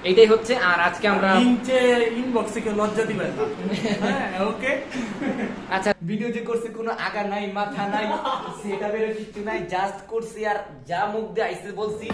এইটাই হচ্ছে। আর আজকে আমরা নিচে ইনবক্সে কেউ লজ্জা দিবেন না। হ্যাঁ ওকে। আচ্ছা, ভিডিও যে করছে কোনো আগা নাই মাথা নাই সেটা বেরো কিছু নাই, জাস্ট করছি আর যা মুখ দিয়ে আইসে বলছি।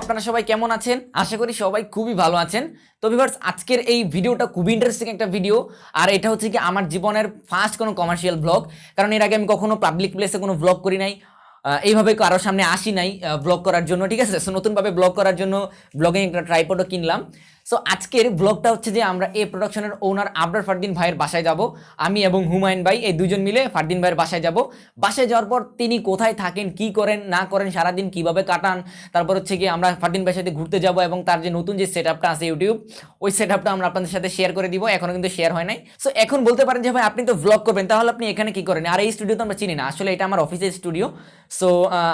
আপনারা সবাই কেমন আছেন? আশা করি সবাই খুবই ভালো আছেন। তো ভিউয়ার্স, আজকের এই ভিডিওটা খুবই ইন্টারেস্টিং একটা ভিডিও। আর এটা হচ্ছে কি আমার জীবনের ফার্স্ট কোনো কমার্শিয়াল ব্লগ, কারণ এর আগে আমি কখনো পাবলিক প্লেসে কোনো ব্লগ করি নাই, এইভাবে কারোর সামনে আসি নাই ব্লগ করার জন্য, ঠিক আছে? সো নতুনভাবে ব্লগ করার জন্য ব্লগিং একটা ট্রাইপডও কিনলাম। সো আজকের ব্লগটা হচ্ছে যে আমরা এই প্রোডাকশনের ওনার আবরার ফারদিন ভাইয়ের বাসায় যাব। আমি এবং হুমায়ুন ভাই এই দুজন মিলে ফারদিন ভাইয়ের বাসায় যাব। বাসায় যাওয়ার পর তিনি কোথায় থাকেন, কি করেন না করেন, সারাদিন কিভাবে কাটান, তারপর হচ্ছে কি আমরা ফারদিন ভাইয়ের সাথে ঘুরতে যাব এবং তার যে নতুন যে সেটআপটা আছে ইউটিউব, ওই সেটআপটা আমরা আপনাদের সাথে শেয়ার করে দিব। এখনো কিন্তু শেয়ার হয় নাই। সো এখন বলতে পারেন যে ভাই আপনি তো ব্লগ করবেন, তাহলে আপনি এখানে কি করেন? আর এই স্টুডিও তো আমরা চিনি না, আসলে এটা আমার অফিসের স্টুডিও। সো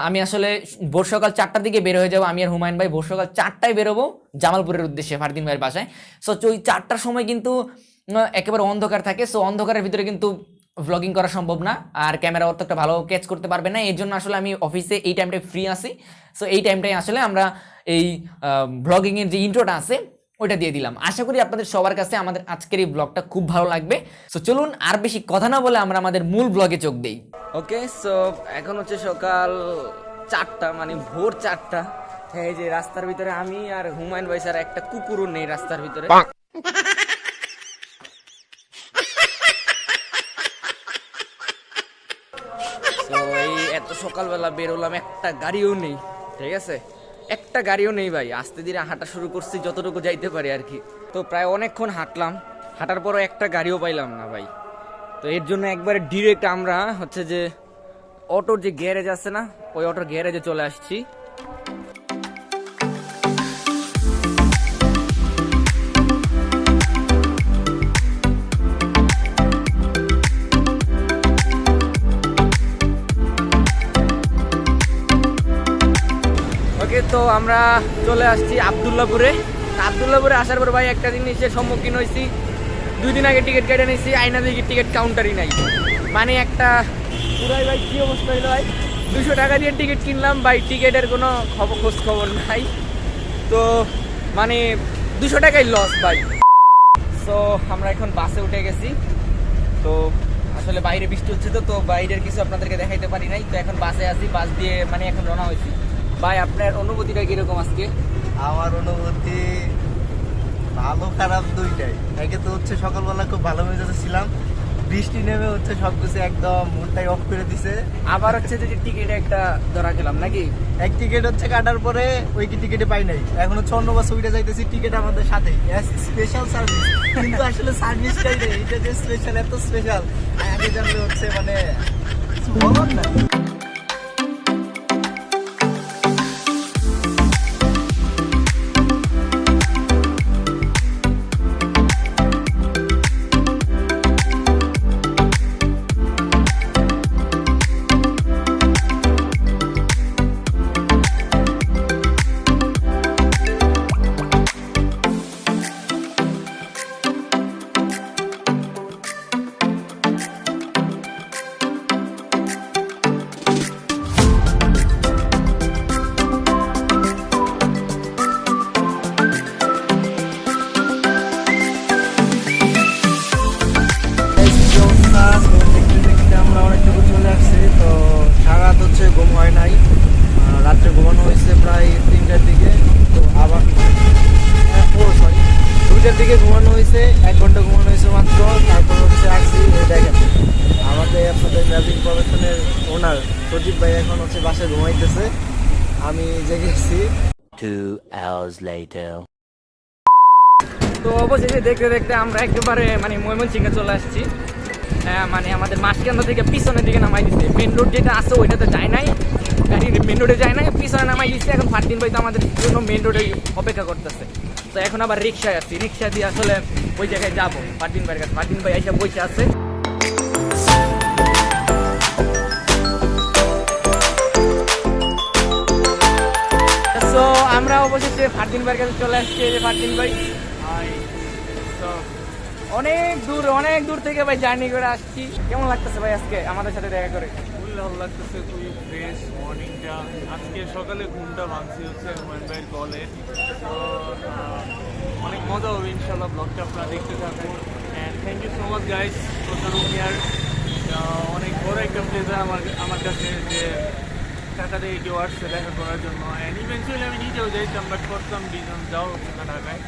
আমি আসলে ভোর সকাল 4টার দিকে বের হয়ে যাবো। আমি আর হুমায়ুন ভাই ভোর সকাল 4টায় বেরোবো জামালপুরের উদ্দেশ্যে ফারদিন ভাইয়ের বাসায়। সো ওই 4টার সময় কিন্তু একেবারে অন্ধকার থাকে। সো অন্ধকারের ভিতরে কিন্তু ভ্লগিং করা সম্ভব না, আর ক্যামেরা অত একটা ভালো ক্যাচ করতে পারবে না। এর জন্য আসলে আমি অফিসে এই টাইমটায় ফ্রি আছি। সো এই টাইমটাই আসলে আমরা এই ভ্লগিংয়ের যে ইন্ট্রোটা আছে ওইটা দিয়ে দিলাম। আশা করি আপনাদের সবার কাছে আমাদের আজকের এই ব্লগটা খুব ভালো লাগবে। সো চলুন আর বেশি কথা না বলে আমরা আমাদের মূল ব্লগে চোখ দেই। ওকে, সো এখন হচ্ছে সকাল 4টা, মানে ভোর 4টা। এই যে রাস্তার ভিতরে আমি আর হুমায়ুন ভাই স্যার, একটা কুকুরও নেই রাস্তার ভিতরে। তো এই এত সকালবেলা বেরোলাম, একটা গাড়িও নেই, ঠিক আছে? একটা গাড়িও নেই ভাই। আস্তে ধীরে হাঁটা শুরু করছি যতটুকু যাইতে পারি আর কি। তো প্রায় অনেকক্ষণ হাঁটলাম, হাঁটার পরও একটা গাড়িও পাইলাম না ভাই। তো এর জন্য একবারে ডিরেক্ট আমরা হচ্ছে যে অটোর যে গ্যারেজ আছে না, ওই অটোর গ্যারেজে চলে আসছি। ওকে, তো আমরা চলে আসছি আব্দুল্লাহপুরে। আব্দুল্লাহপুরে আসার পর ভাই একটা জিনিসের সম্মুখীন হয়েছি। 2 দিন আগে টিকিট কেটে নিয়েছি, আইনা দেখি টিকিট কাউন্টারই নাই। মানে একটা পুরাই ভাই কি অবস্থা হইলো ভাই, 200 টাকা দিয়ে টিকিট কিনলাম ভাই, টিকিটের কোনো খোঁজ খবর নাই। তো মানে 200 টাকাই লস ভাই। সো আমরা এখন বাসে উঠে গেছি। তো আসলে বাইরে বৃষ্টি হচ্ছে, তো বাইরের কিছু আপনাদেরকে দেখাইতে পারি নাই। তো এখন বাসে আছি, বাস দিয়ে মানে এখন রওনা হয়েছি। ভাই আপনার অনুভূতিটা কিরকম আজকে? আমার অনুভূতি ভালো খারাপ দুইটাই। একে তো হচ্ছে সকালবেলা খুব ভালো মেজাজে ছিলাম, বৃষ্টি নেমে হচ্ছে সবকিছু একদম মুডটাই অফ করে দিছে। আবার হচ্ছে যে টিকিটে একটা ধরা খেলাম নাকি, এক টিকিট হচ্ছে কাটার পরে ওই কি টিকিটে পাই নাই। এখন হচ্ছে অন্য বাসে উঠে যাইতেছি, টিকিট আমাদের সাথে স্পেশাল সার্ভিস, কিন্তু আসলে সার্ভিসটাই নেই। এটা যে স্পেশাল, এত স্পেশাল আগে জানলে হচ্ছে মানে কিছু বলার না। ঘুম হয় নাই, রাত্রে ঘুমানো হয়েছে প্রায় 3টার দিকে। তো আবার 2টার দিকে ঘুমানো হয়েছে, 1 ঘন্টা ঘুমানো হয়েছে মাত্র। তারপর হচ্ছে আসছি, দেখেন আমাদের একসাথে ট্রাভেলিং প্রফেশনের ওনার সজীব ভাই এখন হচ্ছে বাসায় ঘুমাইতেছে, আমি জেগেছি। 2 hours later. তো অবশেষে দেখতে দেখতে আমরা একেবারে মানে ময়মনসিংহে চলে আসছি। মানে আমাদের মাঝখান থেকে পিছনের দিকে নামাই দিচ্ছে। মেন রোড যেটা আছে ওইটাতে যায় নাই, গাড়ি মেন রোডে যায় নাই, পিছনে নামাই দিচ্ছে। এখন ফারদিন ভাই তো আমাদের জন্য মেন রোডে অপেক্ষা করতেছে। তো এখন আবার রিক্সায় আসছি, রিক্সা দিয়ে আসলে ওই জায়গায় যাবো ফারদিন ভাইয়ের কাছে। ফারদিন ভাই এসে বসে আছে। তো আমরা অবশেষে ফারদিন ভাইয়ের কাছে চলে আসছি। যে ফারদিন ভাই তো অনেক দূর থেকে ভাই জার্নি করে আসছি। কেমন লাগতেছে ভাই আজকে আমাদের সাথে দেখা করে? খুবই ভালো লাগতেছে, খুবই ফ্রেশ মর্নিংটা। আজকে সকালে ঘুমটা ভাঙছি হচ্ছে হুমায়ুন ভাইয়ের কলে। তো অনেক মজা হবে ইনশাল্লাহ, ব্লগটা আপনারা দেখতে থাকেন। And thank you so much guys for coming here. অনেক বড় একটা প্লেজার আমার কাছে যে ঢাকা থেকে কেউ আসছে দেখা করার জন্য। অ্যান্ড ইভেন্চুয়ালি আমি নিজেও যাইতাম, বাট ফর সাম রিজন যাওয়া হচ্ছে না ঢাকায়।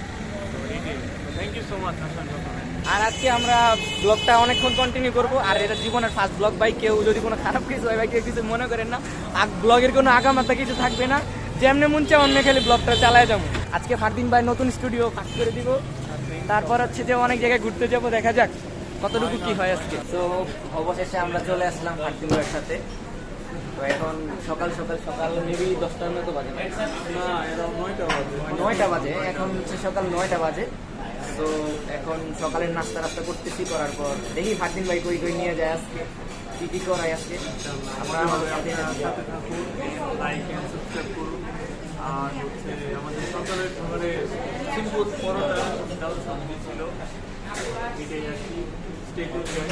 তো এইটাই, থ্যাংক ইউ সো মাচ আসার জন্য। আর আজকে আমরা ব্লগটা অনেকক্ষণ কন্টিনিউ করব। আর এটা জীবনের ফার্স্ট ব্লগ ভাই, কেউ যদি কোনো খারাপ কিছু হয় ভাই কেউ কিছু মনে করেন না। ব্লগের কোনো আগামাতা কিছু থাকবে না, যেমনি মন চায় অন্য খালি ব্লগটা চালায় যাবো। আজকে ফারদিন ভাই নতুন স্টুডিও ফাঁক করে দিব, তারপর হচ্ছে যে অনেক জায়গায় ঘুরতে যাবো, দেখা যাক কতটুকু কি হয় আজকে। তো অবশেষে আমরা চলে আসলাম ফারদিন ভাইয়ের সাথে। তো এখন সকাল মেবি 10টার মতো বাজে, না এরকম 9টা বাজে। এখন হচ্ছে সকাল 9টা বাজে। তো এখন সকালের নাস্তা করতেছি, করার পর দেখি ফারদিন ভাই কই নিয়ে যায় আজকে, কি করাই আজকে। আমরা আমাদের সাথে থাকুন, লাইক অ্যান্ড সাবস্ক্রাইব করুন। আর হচ্ছে আমাদের সকালের খাবারে সিম্পল পরোটা, ডাল সবজি ছিল, এটাই আর কি। Stay tuned.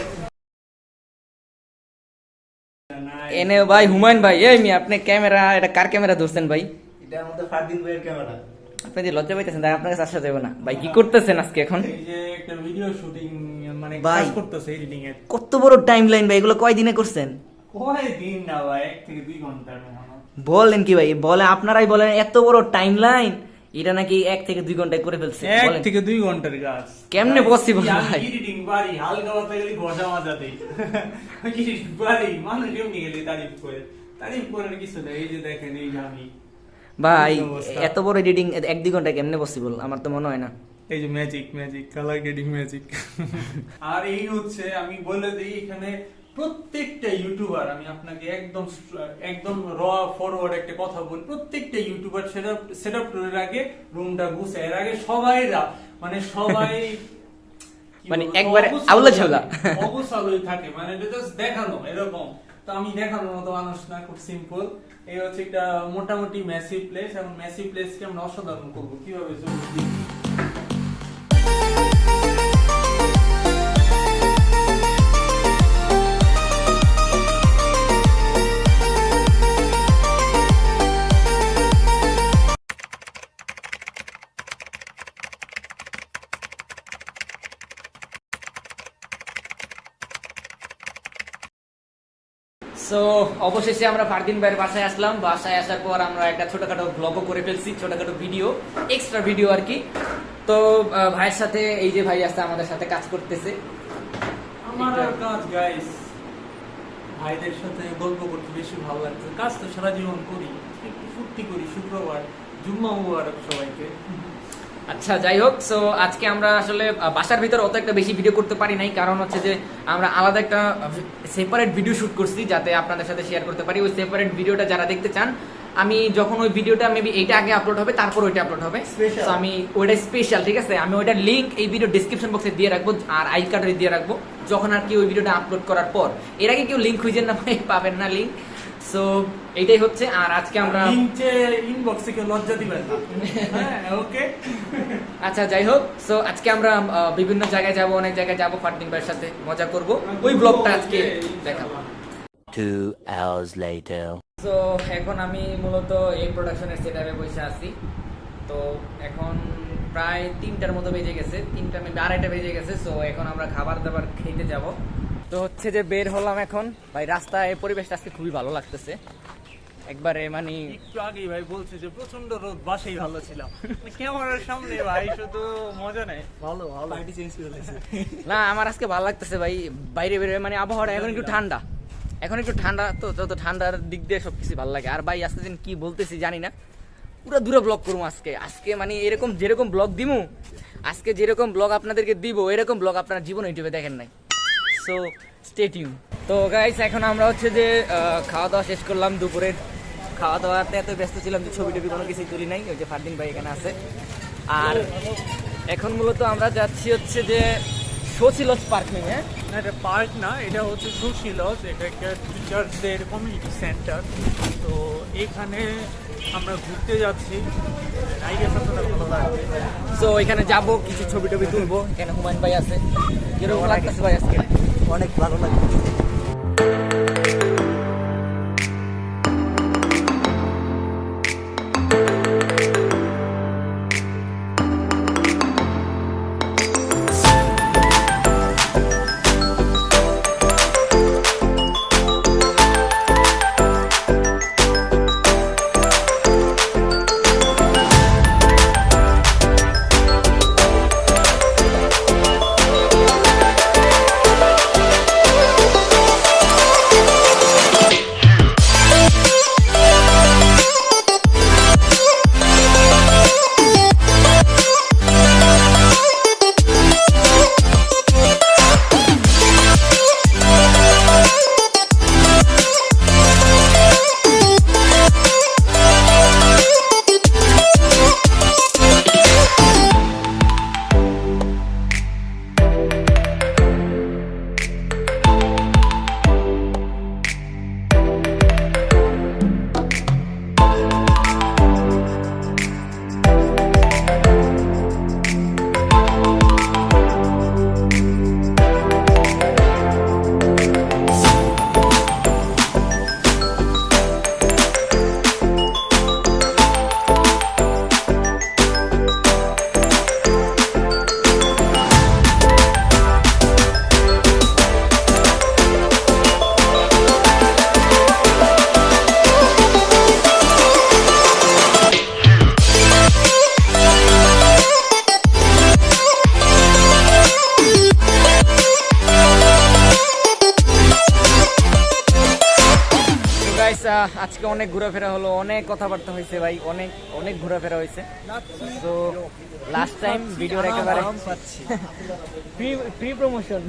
এনে ভাই হুমায়ুন ভাই, এই মি আপনি ক্যামেরা, এটা কার ক্যামেরা ধরছেন ভাই? এটা আমাদের ফারদিন ভাইয়ের ক্যামেরা। আপনি যে লজ্জা পাইতেছেন তাই আপনার কাছে আসা যাবে না ভাই। কি করতেছেন আজকে এখন? এই যে একটা ভিডিও শুটিং মানে ভাই, কাজ করতেছে এডিটিং এর। কত বড় টাইম লাইন ভাই, এগুলো কয় দিনে করছেন? কয় দিন না ভাই, 1 থেকে 2 ঘন্টার মতো। বলেন কি ভাই? বলে আপনারাই বলেন এত বড় টাইম লাইন, এটা নাকি 1 থেকে 2 ঘন্টায় করে ফেলছে। 1 বলেন থেকে 2 ঘন্টার কাজ কেমনে পসিবল ভাই? এডিটিং বাড়ি হালকা কথা গেলে ঘষা মাজাতে এডিটিং বাড়ি মানুষ এমনি গেলে তারিফ করে কিছু নেই। এই যে দেখেন এই যে আমি ভাই অবস্থা। এত বড় এডিটিং 1-2 ঘন্টায় কেমনে পসিবল? আমার তো মনে হয় না। এই যে ম্যাজিক কালার গ্রেডিং ম্যাজিক। আর এই হচ্ছে আমি বলে দিই, এখানে প্রত্যেকটা ইউটিউবার, আমি আপনাকে একদম র ফরওয়ার্ড একটা কথা বলি, প্রত্যেকটা ইউটিউবার সেটআপ করার আগে রুমটা গুছে এর আগে সবাই মানে একবারে আউলা ঝাউলা অবশ্যই থাকে, মানে জাস্ট দেখানো এরকম। তো আমি দেখানোর মতো মানুষ না, খুব সিম্পল। এই হচ্ছে একটা মোটামুটি ম্যাসিভ প্লেস, এবং ম্যাসিভ প্লেসকে আমরা অসাধারণ করবো কিভাবে চলবে। সো অবশেষে আমরা ফারদিন ভাইয়ের বাসায় আসলাম। বাসায় আসার পর আমরা একটা ছোটখাটো ব্লগও করে ফেলছি, ছোটখাটো ভিডিও, এক্সট্রা ভিডিও আর কি। তো ভাইয়ের সাথে এই যে ভাই আছে আমাদের সাথে কাজ করতেছে। আমার কাজ গাইস, ভাইদের সাথে গল্প করতে বেশি ভালো লাগছে। কাজ তো সারা জীবন করি, একটু ফুর্তি করি। শুক্রবার জুম্মা মুবারক সবাইকে। আচ্ছা যাই হোক, সো আজকে আমরা আসলে বাসার ভিতরে অত একটা বেশি ভিডিও করতে পারি নাই, কারণ হচ্ছে যে আমরা আলাদা একটা সেপারেট ভিডিও শুট করছি যাতে আপনাদের সাথে শেয়ার করতে পারি। ওই সেপারেট ভিডিওটা যারা দেখতে চান, আমি যখন ওই ভিডিওটা মেবি এইটা আগে আপলোড হবে, তারপর ওইটা আপলোড হবে। তো আমি ওইটা স্পেশাল, ঠিক আছে, আমি ওইটার লিঙ্ক এই ভিডিও ডিসক্রিপশন বক্সে দিয়ে রাখবো, আর আই কার্ডে দিয়ে রাখবো। যখন আর কি ওই ভিডিওটা আপলোড করার পর, এর আগে কেউ লিঙ্ক খুঁজেন না ভাই, পাবেন না লিঙ্ক। সো এইটাই হচ্ছে। আর আজকে আমরা ইনবক্সে কেউ লজ্জা দিবেন না, ওকে? আচ্ছা যাই হোক, সো আজকে আমরা বিভিন্ন জায়গায় যাব, অনেক জায়গায় যাব, ফারদিন ভাইয়ের সাথে মজা করব। ওই ব্লগটা আজকে দেখাবো। 2 hours later. সো এখন আমি মূলত এই প্রোডাকশনের সেটআপে বসে আছি। তো এখন প্রায় 3টার মতো বেজে গেছে, 3টা মেবি 2:30 বেজে গেছে। সো এখন আমরা খাবার দাবার খেতে যাব। তো হচ্ছে যে বের হলাম এখন ভাই। রাস্তায় পরিবেশটা আজকে খুবই ভালো লাগতেছে একবারে, মানে একটু আগেই ভাই বলছে যে প্রচন্ড রোদ, বাসেই ভালো ছিলাম। ক্যামেরার সামনে ভাই শুধু মজা নেই, ভালো পার্টি চেঞ্জ করে দিয়েছে। না আমার আজকে ভালো লাগতেছে ভাই, বাইরে বের হয়ে। মানে আবহাওয়াটা এখন একটু ঠান্ডা, তো যত ঠান্ডার দিক দিয়ে সবকিছু ভালো লাগে। আর ভাই আজকে দিন কি বলতেছি জানি না, পুরো দূরে ব্লগ করবো আজকে মানে এরকম যেরকম ব্লগ দিমু, আজকে যেরকম ব্লগ আপনাদেরকে দিব, এরকম ব্লগ আপনারা জীবন ইউটিউবে দেখেন নাই। So stay tune. তো গাইস এখন আমরা হচ্ছে যে খাওয়া দাওয়া শেষ করলাম। দুপুরের খাওয়া দাওয়াতে এত ব্যস্ত ছিলাম যে ছবি টবি কোনো কিছুই তুলি নাই। ওই যে ফারদিন ভাই এখানে আছে। আর এখন মূলত আমরা যাচ্ছি হচ্ছে যে সুশীলজ পার্কিং। হ্যাঁ, না এটা পার্ক না, এটা হচ্ছে সুশীলজ, এটা একটা টিচার্সদের কমিউনিটি সেন্টার। তো এখানে আমরা ঘুরতে যাচ্ছি, আই গেস আপনাদের ভালো লাগবে। তো এখানে যাব, কিছু ছবি টবি তুলবো। এখানে হুমায়ুন ভাই আছে, কিরকম লাগতেছে ভাই আজকে? অনেক ভালো লাগছে। আজকে অনেক ঘোরাফেরা হলো, অনেক কথাবার্তা হয়েছে ভাই, অনেক অনেক ঘোরাফেরা হয়েছে। তো লাস্ট টাইম ভিডিওর একেবারে ফ্রি প্রমোশন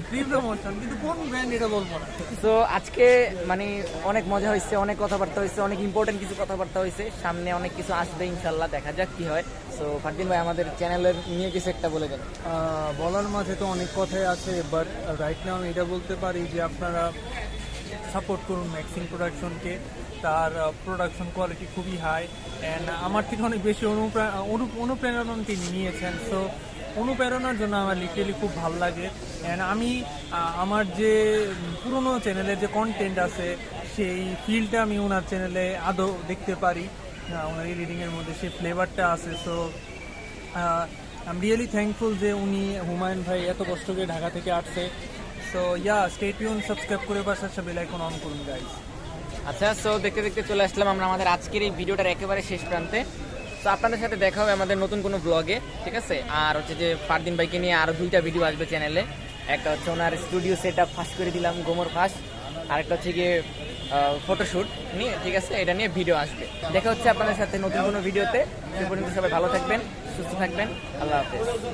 কিন্তু কোন ব্র্যান্ড এটা বলবো না। তো আজকে মানে অনেক মজা হয়েছে, অনেক কথাবার্তা হয়েছে, অনেক ইম্পর্টেন্ট কিছু কথাবার্তা হয়েছে। সামনে অনেক কিছু আসবে ইনশাল্লাহ, দেখা যাক কি হয়। সো ফারদিন ভাই আমাদের চ্যানেলের নিয়ে কিছু একটা বলে দেন। বলার মাঝে তো অনেক কথাই আছে, বাট রাইট নাও আমি এটা বলতে পারি যে আপনারা সাপোর্ট করুন ম্যাক্সিং প্রোডাকশনকে। তার প্রোডাকশন কোয়ালিটি খুবই হাই, অ্যান্ড আমার থেকে অনেক বেশি অনুপ্রেরণা তিনি নিয়েছেন। সো অনুপ্রেরণার জন্য আমার লিটারেলি খুব ভালো লাগে। অ্যান্ড আমি আমার যে পুরনো চ্যানেলের যে কন্টেন্ট আছে সেই ফিলটা আমি ওনার চ্যানেলে আদৌ দেখতে পারি, ওনার এডিটিংয়ের মধ্যে সেই ফ্লেভারটা আছে। So I am really thankful যে উনি হুমায়ুন ভাই এত কষ্ট করে ঢাকা থেকে আসছে। So yeah, stay tune, subscribe করে পাশে বেল আইকন অন করুন গাইস। আচ্ছা, সো দেখতে দেখতে চলে আসলাম আমরা আমাদের আজকের এই ভিডিওটার একেবারে শেষ প্রান্তে। তো আপনাদের সাথে দেখা হবে আমাদের নতুন কোনো ব্লগে, ঠিক আছে? আর হচ্ছে যে ফারদিন ভাইকে নিয়ে আরও 2টা ভিডিও আসবে চ্যানেলে। একটা হচ্ছে ওনার স্টুডিও সেট আপ ফাঁস করে দিলাম, গোমর ফাঁস। আর একটা হচ্ছে গিয়ে ফটোশ্যুট নিয়ে, ঠিক আছে? এটা নিয়ে ভিডিও আসবে। দেখা হচ্ছে আপনাদের সাথে নতুন কোনো ভিডিওতে। সে পর্যন্ত সবাই ভালো থাকবেন, সুস্থ থাকবেন। আল্লাহ হাফেজ।